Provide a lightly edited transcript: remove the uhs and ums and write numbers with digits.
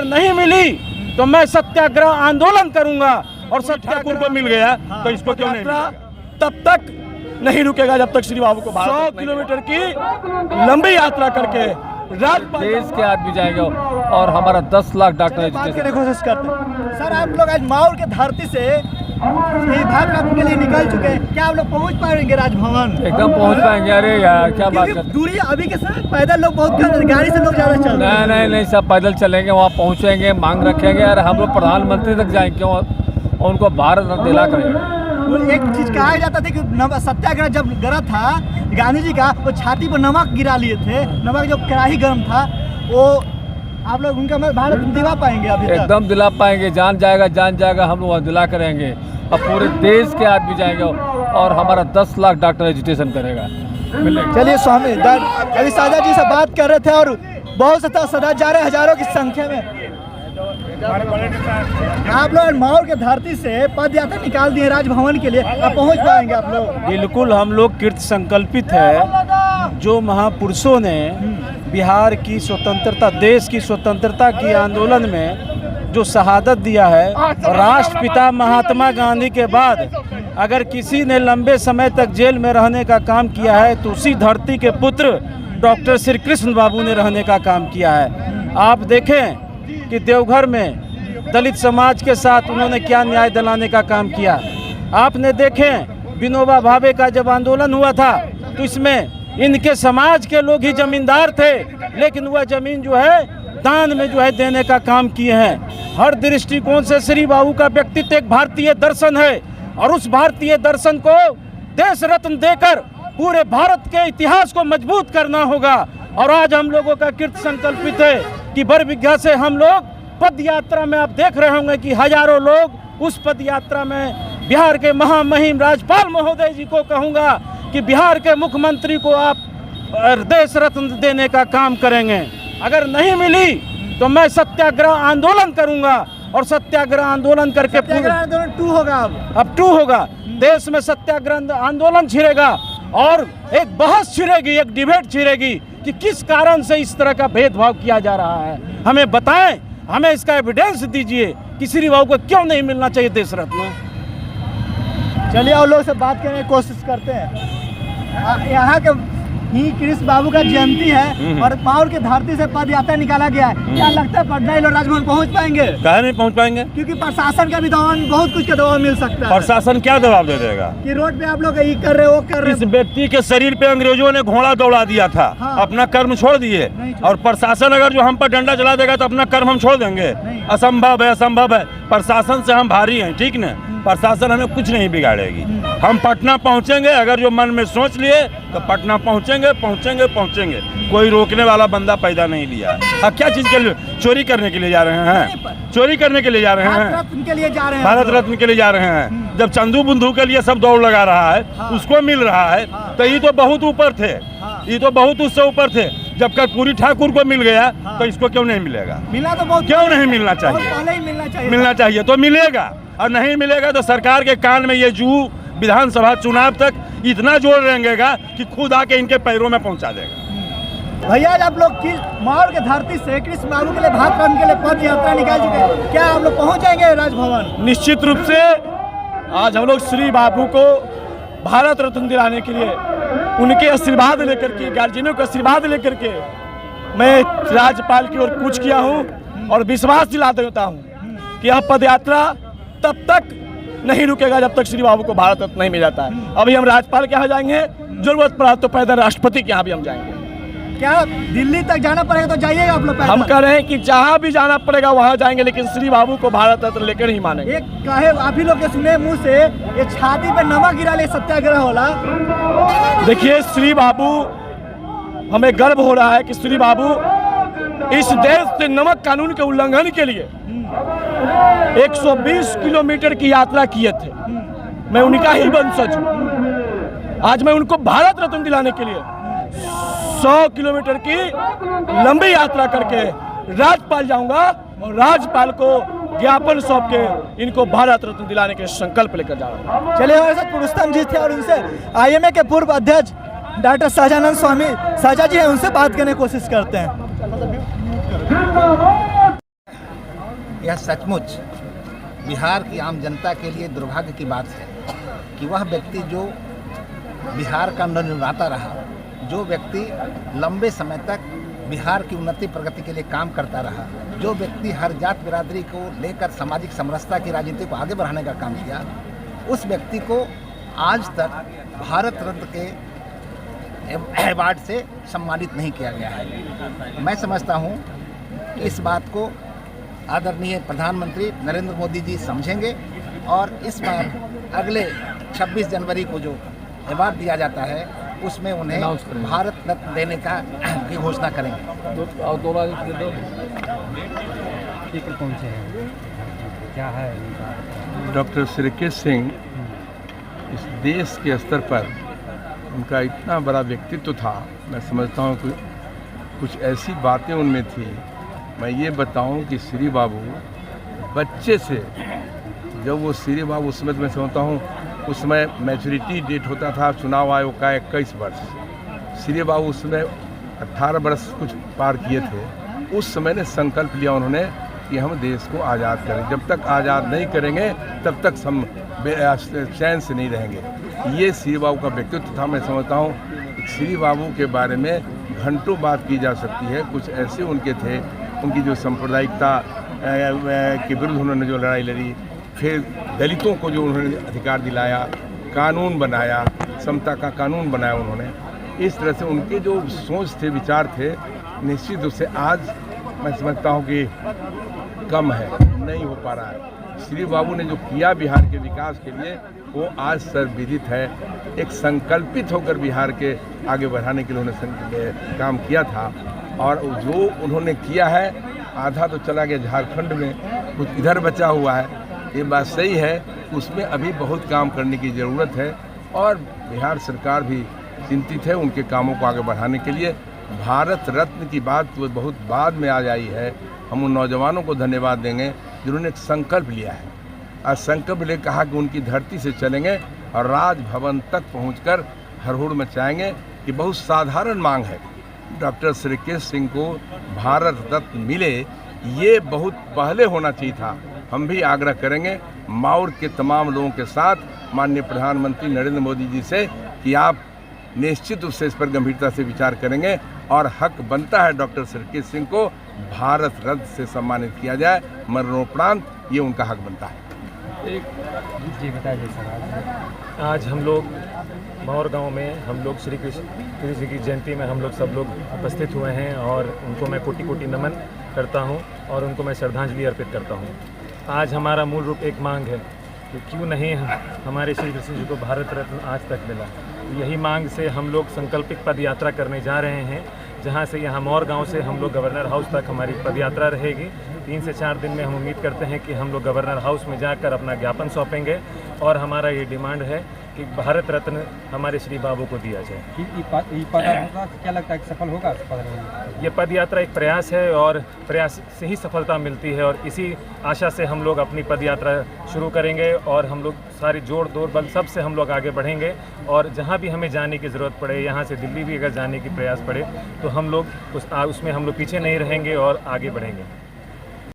नहीं मिली तो मैं सत्याग्रह आंदोलन करूंगा। और ठाकुर को मिल गया तो इसको क्यों नहीं मिलेगा? तब तक नहीं रुकेगा जब तक श्री बाबू को 100 किलोमीटर की लंबी यात्रा करके देश के आदमी जाएंगे और हमारा 10 लाख डॉक्टर कोशिश करते हैं। सर आप लोग आज माहौर के धरती से भारत रत्न के लिए निकल चुके हैं, क्या आप लोग पहुंच पाएंगे राजभवन? एकदम पहुंच पाएंगे। अरे यार क्या बात करते हैं, दूरी अभी के समय पैदल लोग बहुत कम, गाड़ी से लोग ज्यादा चल रहे हैं। नहीं सब पैदल चलेंगे, वहाँ पहुँचेंगे, मांग रखेंगे। यार हम लोग प्रधानमंत्री तक जाएंगे क्यों, उनको भारत रत्न दिला करेंगे। एक चीज कहा जाता था कि सत्याग्रह जब गरा था गांधी जी का, वो छाती पर नमक गिरा लिए थे, नमक जो कड़ाही गर्म था, वो आप लोग उनका भारत दिला पाएंगे? अभी एकदम दिला पाएंगे, जान जाएगा हम लोग दिला करेंगे। अब पूरे देश के आदमी जाएंगे और हमारा 10 लाख डॉक्टर एजुकेशन करेगा। चलिए स्वामी अभी साजा जी से बात कर रहे थे और बहुत सदा जा रहे हजारों की संख्या में। आप लोग माहौर के धरती से पद यात्रा निकाल दिए राजभवन के लिए, अब पहुंच पाएंगे आप लोग? बिल्कुल, हम लोग कृत संकल्पित है। जो महापुरुषों ने बिहार की स्वतंत्रता, देश की स्वतंत्रता की आंदोलन में जो शहादत दिया है, और राष्ट्रपिता महात्मा गांधी के बाद अगर किसी ने लंबे समय तक जेल में रहने का काम किया है तो उसी धरती के पुत्र डॉक्टर श्री कृष्ण बाबू ने रहने का काम किया है। आप देखें कि देवघर में दलित समाज के साथ उन्होंने क्या न्याय दिलाने का काम किया। आपने देखें विनोबा भावे का जब आंदोलन हुआ था तो इसमें इनके समाज के लोग ही जमींदार थे, लेकिन वह जमीन जो है दान में जो है देने का काम किए हैं। हर दृष्टिकोण से श्री बाबू का व्यक्तित्व एक भारतीय दर्शन है और उस भारतीय दर्शन को देश रत्न देकर पूरे भारत के इतिहास को मजबूत करना होगा। और आज हम लोगों का कृत संकल्पित है कि बरबीघा से हम लोग पद यात्रा में, आप देख रहे होंगे कि हजारों लोग उस पद यात्रा में बिहार के महामहिम राज्यपाल महोदय जी को कहूँगा कि बिहार के मुख्यमंत्री को आप देश रत्न देने का काम करेंगे। अगर नहीं मिली तो मैं सत्याग्रह आंदोलन करूंगा और सत्याग्रह आंदोलन करके आंदोलन 2 होगा। अब 2 होगा, देश में सत्याग्रह आंदोलन छिड़ेगा और एक बहस छिड़ेगी, एक डिबेट छिड़ेगी कि किस कारण से इस तरह का भेदभाव किया जा रहा है। हमें बताएं, हमें इसका एविडेंस दीजिए कि श्री बाबू को क्यों नहीं मिलना चाहिए देश रत्न। चलिए और लोग से बात करने की कोशिश करते हैं। यहाँ के ही कृष्ण बाबू का जयंती है और माहौर के धरती से पद यात्रा निकाला गया है, क्या लगता है पटना लोग राजभवन पहुँच पाएंगे? कहा नहीं पहुँच पाएंगे, क्योंकि प्रशासन का भी दबाव, बहुत कुछ का दबाव मिल सकता है। प्रशासन क्या दबाव दे देगा कि रोड पे आप लोग ये कर रहे हो, वो कर रहे हो। इस व्यक्ति के शरीर पे अंग्रेजों ने घोड़ा दौड़ा दिया था। हाँ। अपना कर्म छोड़ दिए, और प्रशासन अगर जो हम पर डंडा चला देगा तो अपना कर्म हम छोड़ देंगे? असंभव है, असंभव है। प्रशासन से हम भारी हैं, ठीक न? प्रशासन हमें कुछ नहीं बिगाड़ेगी। हम पटना पहुंचेंगे, अगर जो मन में सोच लिए तो पटना पहुंचेंगे। कोई रोकने वाला बंदा पैदा नहीं लिया। अब क्या चीज के लिए? चोरी करने के लिए जा रहे हैं, चोरी करने के लिए जा रहे हैं, भारत रत्न के लिए जा रहे हैं, भारत रत्न के लिए जा रहे हैं। जब चंदू बुंदू के लिए सब दौड़ लगा रहा है, उसको मिल रहा है, तो ये तो बहुत ऊपर थे, ये तो बहुत उससे ऊपर थे। जब कर्पूरी ठाकुर को मिल गया तो इसको क्यों नहीं मिलेगा? मिला तो बहुत, क्यों नहीं मिलना चाहिए? पहले ही मिलना चाहिए। मिलना चाहिए तो मिलेगा, और नहीं मिलेगा तो सरकार के कान में ये जू विधानसभा चुनाव तक इतना जोर रहेगा कि खुद आके इनके पैरों में पहुंचा देगा। भैया आप लोग माहौर के धरती से कृष्ण बाबू के लिए, भारत रत्न के लिए पद यात्रा निकाल चुके हैं, क्या आप लोग पहुंच जाएंगे राजभवन? निश्चित रूप से आज हम लोग श्री बाबू को भारत रत्न दिलाने के लिए उनके आशीर्वाद लेकर के, गार्जियनों का आशीर्वाद लेकर के मैं राज्यपाल की ओर कूच किया हूँ और विश्वास दिला देता हूँ कि यह पद यात्रा तब तक नहीं रुकेगा जब तक श्री बाबू को भारत रत्न नहीं मिल जाता है। अभी हम राज्यपाल के यहाँ जाएंगे, जरूरत पड़ा तो पैदल राष्ट्रपति के यहाँ भी हम जाएंगे। क्या दिल्ली तक जाना पड़ेगा तो जाइएगा आप लोग? हम कह रहे हैं कि जहाँ भी जाना पड़ेगा वहाँ जाएंगे, लेकिन श्री बाबू को भारत रत्न लेकर ही मानेंगे। एक कहे आप ही लोग के सुने मुंह से, ये छाती पे नमक गिरा ले सत्याग्रह होला। देखिए श्री बाबू, हमें गर्व हो रहा है कि श्री बाबू इस देश से नमक कानून के उल्लंघन के लिए 120 किलोमीटर की यात्रा किए थे। मैं उनका ही वंशज हूँ। आज मैं उनको भारत रत्न दिलाने के लिए 100 किलोमीटर की लंबी यात्रा करके राज्यपाल जाऊंगा और राज्यपाल को ज्ञापन सौंप के इनको भारत रत्न दिलाने के संकल्प लेकर जा रहा हूँ। चलिए हमारे साथ पुरुषोत्तम जी थे और उनसे IMA के पूर्व अध्यक्ष डॉक्टर सहजानंद स्वामी साजा जी हैं, उनसे बात करने की कोशिश करते हैं। यह सचमुच बिहार की आम जनता के लिए दुर्भाग्य की बात है कि वह व्यक्ति जो बिहार का निर्माता रहा, जो व्यक्ति लंबे समय तक बिहार की उन्नति प्रगति के लिए काम करता रहा, जो व्यक्ति हर जात बिरादरी को लेकर सामाजिक समरसता की राजनीति को आगे बढ़ाने का काम किया, उस व्यक्ति को आज तक भारत रत्न के अवार्ड से सम्मानित नहीं किया गया है। मैं समझता हूँ कि इस बात को आदरणीय प्रधानमंत्री नरेंद्र मोदी जी समझेंगे और इस बार अगले 26 जनवरी को जो अवार्ड दिया जाता है उसमें उन्हें भारत रत्न देने की घोषणा करेंगे। कौन से हैं, क्या है? डॉक्टर श्रीकेश सिंह इस देश के स्तर पर उनका इतना बड़ा व्यक्तित्व था। मैं समझता हूँ कि कुछ ऐसी बातें उनमें थी। मैं ये बताऊँ कि श्री बाबू बच्चे से, जब वो श्री बाबू उस समय, मैं समझता हूँ उस समय मैच्योरिटी डेट होता था चुनाव आयोग का 21 वर्ष। श्री बाबू उस समय 18 वर्ष कुछ पार किए थे। उस समय ने संकल्प लिया उन्होंने कि हम देश को आज़ाद करें, जब तक आज़ाद नहीं करेंगे तब तक हम चैन से नहीं रहेंगे। ये श्री बाबू का व्यक्तित्व था। मैं समझता हूँ श्री बाबू के बारे में घंटों बात की जा सकती है। कुछ ऐसे उनके थे, उनकी जो सांप्रदायिकता के विरुद्ध उन्होंने जो लड़ाई लड़ी, फिर दलितों को जो उन्होंने अधिकार दिलाया, कानून बनाया, समता का कानून बनाया उन्होंने, इस तरह से उनके जो सोच थे, विचार थे, निश्चित रूप से आज मैं समझता हूँ कि कम है, नहीं हो पा रहा है। श्री बाबू ने जो किया बिहार के विकास के लिए वो आज सर्वविदित है। एक संकल्पित होकर बिहार के आगे बढ़ाने के लिए उन्होंने काम किया था और जो उन्होंने किया है आधा तो चला गया झारखंड में, कुछ इधर बचा हुआ है। ये बात सही है, उसमें अभी बहुत काम करने की ज़रूरत है और बिहार सरकार भी चिंतित है उनके कामों को आगे बढ़ाने के लिए। भारत रत्न की बात तो बहुत बाद में आ जाई है। हम उन नौजवानों को धन्यवाद देंगे जिन्होंने एक संकल्प लिया है और संकल्प ले कहा कि उनकी धरती से चलेंगे और राजभवन तक पहुंचकर हड़बड़ मचाएंगे। कि बहुत साधारण मांग है, डॉक्टर श्रीकेश सिंह को भारत रत्न मिले, ये बहुत पहले होना चाहिए था। हम भी आग्रह करेंगे माउर के तमाम लोगों के साथ माननीय प्रधानमंत्री नरेंद्र मोदी जी से कि आप निश्चित रूप से इस पर गंभीरता से विचार करेंगे और हक बनता है डॉक्टर श्रीकेश सिंह को भारत रत्न से सम्मानित किया जाए, मरणोपरांत ये उनका हक बनता है। जी बताइए सर। आज हम लोग मौर गांव में हम लोग श्री कृष्ण जी की जयंती में हम लोग सब लोग उपस्थित हुए हैं और उनको मैं कोटि कोटि नमन करता हूं और उनको मैं श्रद्धांजलि अर्पित करता हूं। आज हमारा मूल रूप एक मांग है कि क्यों नहीं हमारे श्री कृष्ण जी को भारत रत्न आज तक मिला। यही मांग से हम लोग संकल्पित पद यात्रा करने जा रहे हैं, जहां से यहाँ मौर गांव से हम लोग गवर्नर हाउस तक हमारी पद यात्रा रहेगी। 3 से 4 दिन में हम उम्मीद करते हैं कि हम लोग गवर्नर हाउस में जाकर अपना ज्ञापन सौंपेंगे और हमारा ये डिमांड है कि भारत रत्न हमारे श्री बाबू को दिया जाए। क्या लगता है कि सफल होगा? ये पद यात्रा एक प्रयास है और प्रयास से ही सफलता मिलती है और इसी आशा से हम लोग अपनी पद यात्रा शुरू करेंगे और हम लोग सारी जोड़ तोड़ बल सब से हम लोग आगे बढ़ेंगे और जहाँ भी हमें जाने की ज़रूरत पड़े, यहाँ से दिल्ली भी अगर जाने की प्रयास पड़े तो हम लोग उसमें हम लोग पीछे नहीं रहेंगे और आगे बढ़ेंगे।